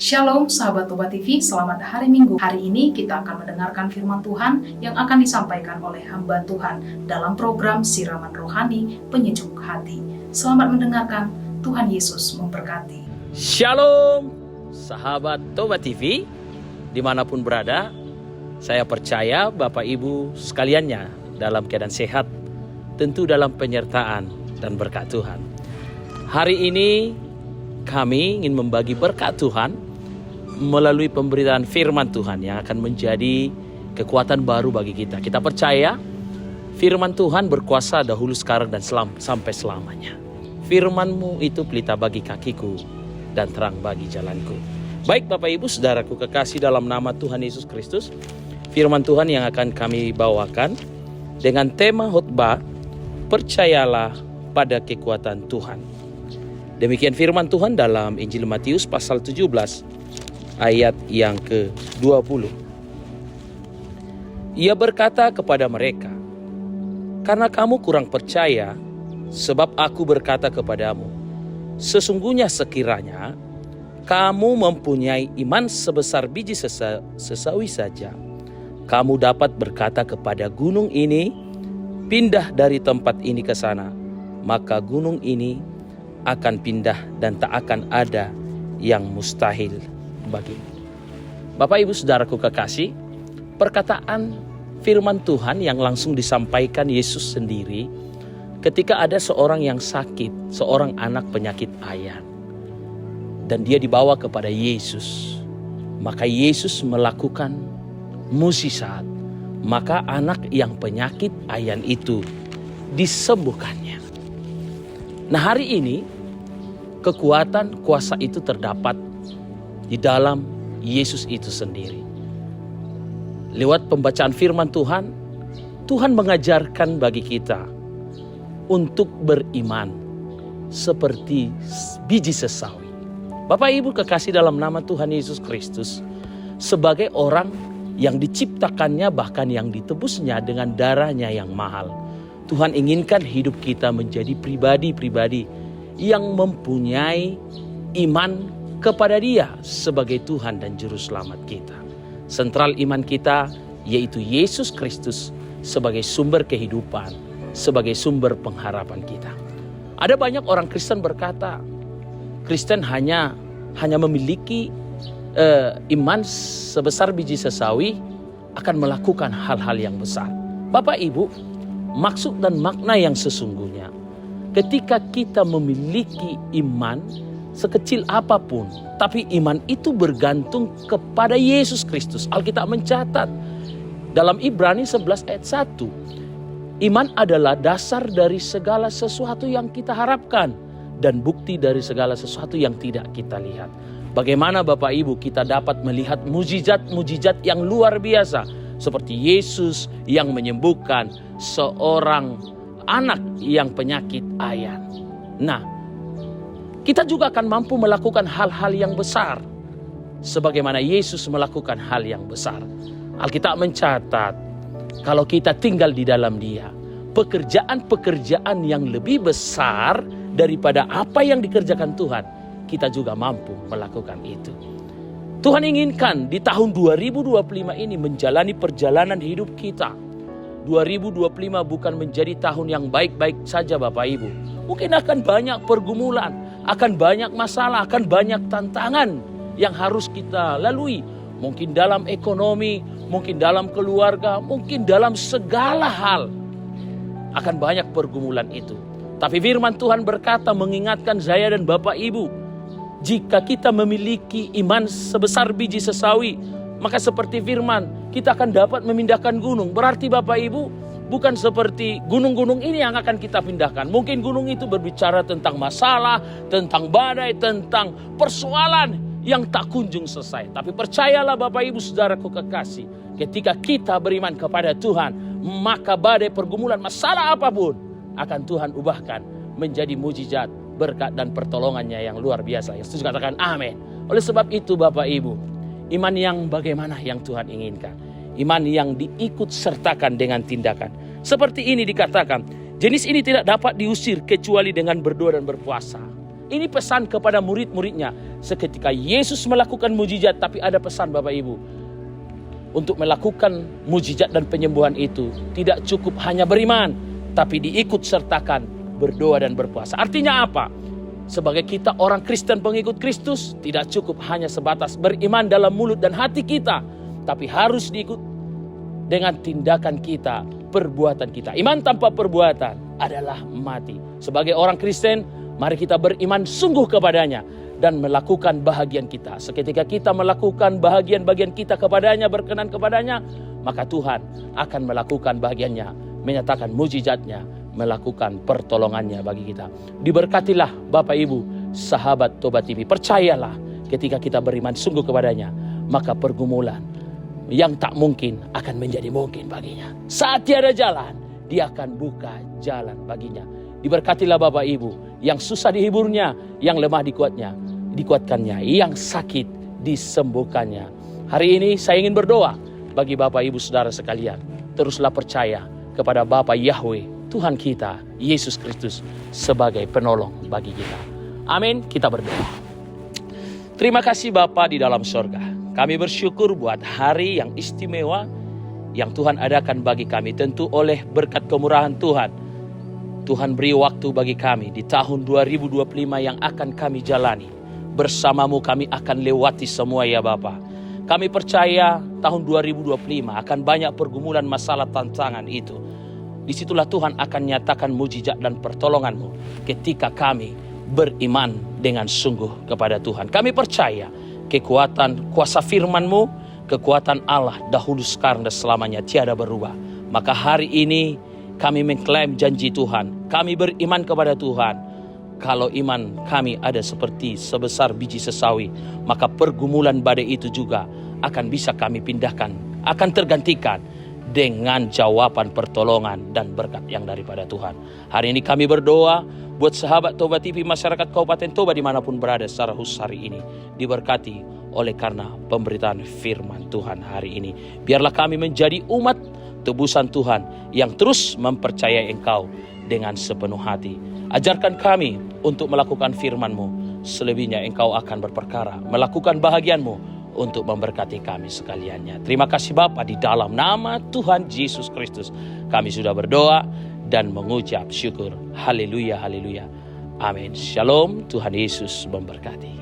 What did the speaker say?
Shalom sahabat Toba TV, selamat hari Minggu. Hari ini kita akan mendengarkan firman Tuhan yang akan disampaikan oleh hamba Tuhan dalam program Siraman Rohani Penyejuk Hati. Selamat mendengarkan, Tuhan Yesus memberkati. Shalom sahabat Toba TV, dimanapun berada. Saya percaya Bapak Ibu sekaliannya dalam keadaan sehat, tentu dalam penyertaan dan berkat Tuhan. Hari ini kami ingin membagi berkat Tuhan melalui pemberitaan firman Tuhan yang akan menjadi kekuatan baru bagi kita. Kita percaya firman Tuhan berkuasa dahulu, sekarang, dan sampai selamanya. Firman-Mu itu pelita bagi kakiku dan terang bagi jalanku. Baik Bapak Ibu saudaraku kekasih dalam nama Tuhan Yesus Kristus, firman Tuhan yang akan kami bawakan dengan tema khotbah, percayalah pada kekuatan Tuhan. Demikian firman Tuhan dalam Injil Matius pasal 17 ayat yang ke-20. Ia berkata kepada mereka, "Karena kamu kurang percaya, sebab aku berkata kepadamu, sesungguhnya sekiranya kamu mempunyai iman sebesar biji sesawi saja, kamu dapat berkata kepada gunung ini, pindah dari tempat ini ke sana, maka gunung ini akan pindah dan tak akan ada yang mustahil bagimu." Bapak Ibu saudaraku kekasih, perkataan firman Tuhan yang langsung disampaikan Yesus sendiri ketika ada seorang yang sakit, seorang anak penyakit ayan, dan dia dibawa kepada Yesus. Maka Yesus melakukan mukjizat, maka anak yang penyakit ayan itu disembuhkannya. Nah, hari ini kekuatan kuasa itu terdapat di dalam Yesus itu sendiri. Lewat pembacaan firman Tuhan, Tuhan mengajarkan bagi kita untuk beriman seperti biji sesawi. Bapak Ibu kekasih dalam nama Tuhan Yesus Kristus, sebagai orang yang diciptakannya bahkan yang ditebusnya dengan darahnya yang mahal, Tuhan inginkan hidup kita menjadi pribadi-pribadi yang mempunyai iman kepada Dia sebagai Tuhan dan Juru Selamat kita. Sentral iman kita yaitu Yesus Kristus sebagai sumber kehidupan, sebagai sumber pengharapan kita. Ada banyak orang Kristen berkata, Kristen hanya memiliki iman sebesar biji sesawi akan melakukan hal-hal yang besar. Bapak Ibu, maksud dan makna yang sesungguhnya ketika kita memiliki iman sekecil apapun, tapi iman itu bergantung kepada Yesus Kristus. Alkitab mencatat dalam Ibrani 11 ayat 1, iman adalah dasar dari segala sesuatu yang kita harapkan dan bukti dari segala sesuatu yang tidak kita lihat. Bagaimana Bapak Ibu kita dapat melihat mujizat-mujizat yang luar biasa, seperti Yesus yang menyembuhkan seorang anak yang penyakit ayan. Nah, kita juga akan mampu melakukan hal-hal yang besar sebagaimana Yesus melakukan hal yang besar. Alkitab mencatat kalau kita tinggal di dalam Dia, pekerjaan-pekerjaan yang lebih besar daripada apa yang dikerjakan Tuhan, kita juga mampu melakukan itu. Tuhan inginkan di tahun 2025 ini menjalani perjalanan hidup kita. 2025 bukan menjadi tahun yang baik-baik saja Bapak Ibu. Mungkin akan banyak pergumulan, akan banyak masalah, akan banyak tantangan yang harus kita lalui. Mungkin dalam ekonomi, mungkin dalam keluarga, mungkin dalam segala hal. Akan banyak pergumulan itu. Tapi firman Tuhan berkata mengingatkan saya dan Bapak Ibu, jika kita memiliki iman sebesar biji sesawi, maka seperti firman, kita akan dapat memindahkan gunung. Berarti Bapak Ibu, bukan seperti gunung-gunung ini yang akan kita pindahkan. Mungkin gunung itu berbicara tentang masalah, tentang badai, tentang persoalan yang tak kunjung selesai. Tapi percayalah Bapak Ibu saudaraku kekasih, ketika kita beriman kepada Tuhan, maka badai, pergumulan, masalah apapun akan Tuhan ubahkan menjadi mujizat, berkat dan pertolongannya yang luar biasa. Yang setuju katakan amin. Oleh sebab itu Bapak Ibu, iman yang bagaimana yang Tuhan inginkan? Iman yang diikut sertakan dengan tindakan. Seperti ini dikatakan, jenis ini tidak dapat diusir kecuali dengan berdoa dan berpuasa. Ini pesan kepada murid-muridnya. Seketika Yesus melakukan mujizat, tapi ada pesan Bapak Ibu. Untuk melakukan mujizat dan penyembuhan itu tidak cukup hanya beriman, tapi diikut sertakan berdoa dan berpuasa. Artinya apa? Sebagai kita orang Kristen pengikut Kristus, tidak cukup hanya sebatas beriman dalam mulut dan hati kita, tapi harus diikut dengan tindakan kita, perbuatan kita. Iman tanpa perbuatan adalah mati. Sebagai orang Kristen, mari kita beriman sungguh kepadanya dan melakukan bahagian kita. Seketika kita melakukan bahagian-bahagian kita kepadanya, berkenan kepadanya, maka Tuhan akan melakukan bahagiannya, menyatakan mujizatnya, melakukan pertolongannya bagi kita. Diberkatilah Bapak Ibu, sahabat Toba TV. Percayalah, ketika kita beriman sungguh kepadanya, maka pergumulan yang tak mungkin akan menjadi mungkin baginya. Saat tiada jalan, Dia akan buka jalan baginya. Diberkatilah Bapak Ibu, yang susah dihiburnya, yang lemah dikuatkannya, yang sakit disembuhkannya. Hari ini saya ingin berdoa bagi Bapak Ibu Saudara sekalian. Teruslah percaya kepada Bapa Yahweh, Tuhan kita, Yesus Kristus, sebagai penolong bagi kita. Amin, kita berdoa. Terima kasih Bapa di dalam sorga. Kami bersyukur buat hari yang istimewa yang Tuhan adakan bagi kami. Tentu oleh berkat kemurahan Tuhan, Tuhan beri waktu bagi kami di tahun 2025 yang akan kami jalani. Bersamamu kami akan lewati semua ya Bapa. Kami percaya tahun 2025 akan banyak pergumulan, masalah, tantangan itu. Disitulah Tuhan akan nyatakan mujizat dan pertolongan-Mu ketika kami beriman dengan sungguh kepada Tuhan. Kami percaya kekuatan kuasa firman-Mu, kekuatan Allah dahulu, sekarang, dan selamanya tiada berubah. Maka hari ini kami mengklaim janji Tuhan. Kami beriman kepada Tuhan. Kalau iman kami ada seperti sebesar biji sesawi, maka pergumulan badai itu juga akan bisa kami pindahkan, akan tergantikan dengan jawaban pertolongan dan berkat yang daripada Tuhan. Hari ini kami berdoa buat sahabat Toba TV, masyarakat Kabupaten Toba dimanapun berada secara khusus hari ini. Diberkati oleh karena pemberitaan firman Tuhan hari ini. Biarlah kami menjadi umat tebusan Tuhan yang terus mempercayai Engkau dengan sepenuh hati. Ajarkan kami untuk melakukan firman-Mu. Selebihnya Engkau akan berperkara, melakukan bahagian-Mu untuk memberkati kami sekaliannya. Terima kasih Bapa, di dalam nama Tuhan Yesus Kristus kami sudah berdoa dan mengucap syukur. Haleluya, haleluya. Amin. Shalom, Tuhan Yesus memberkati.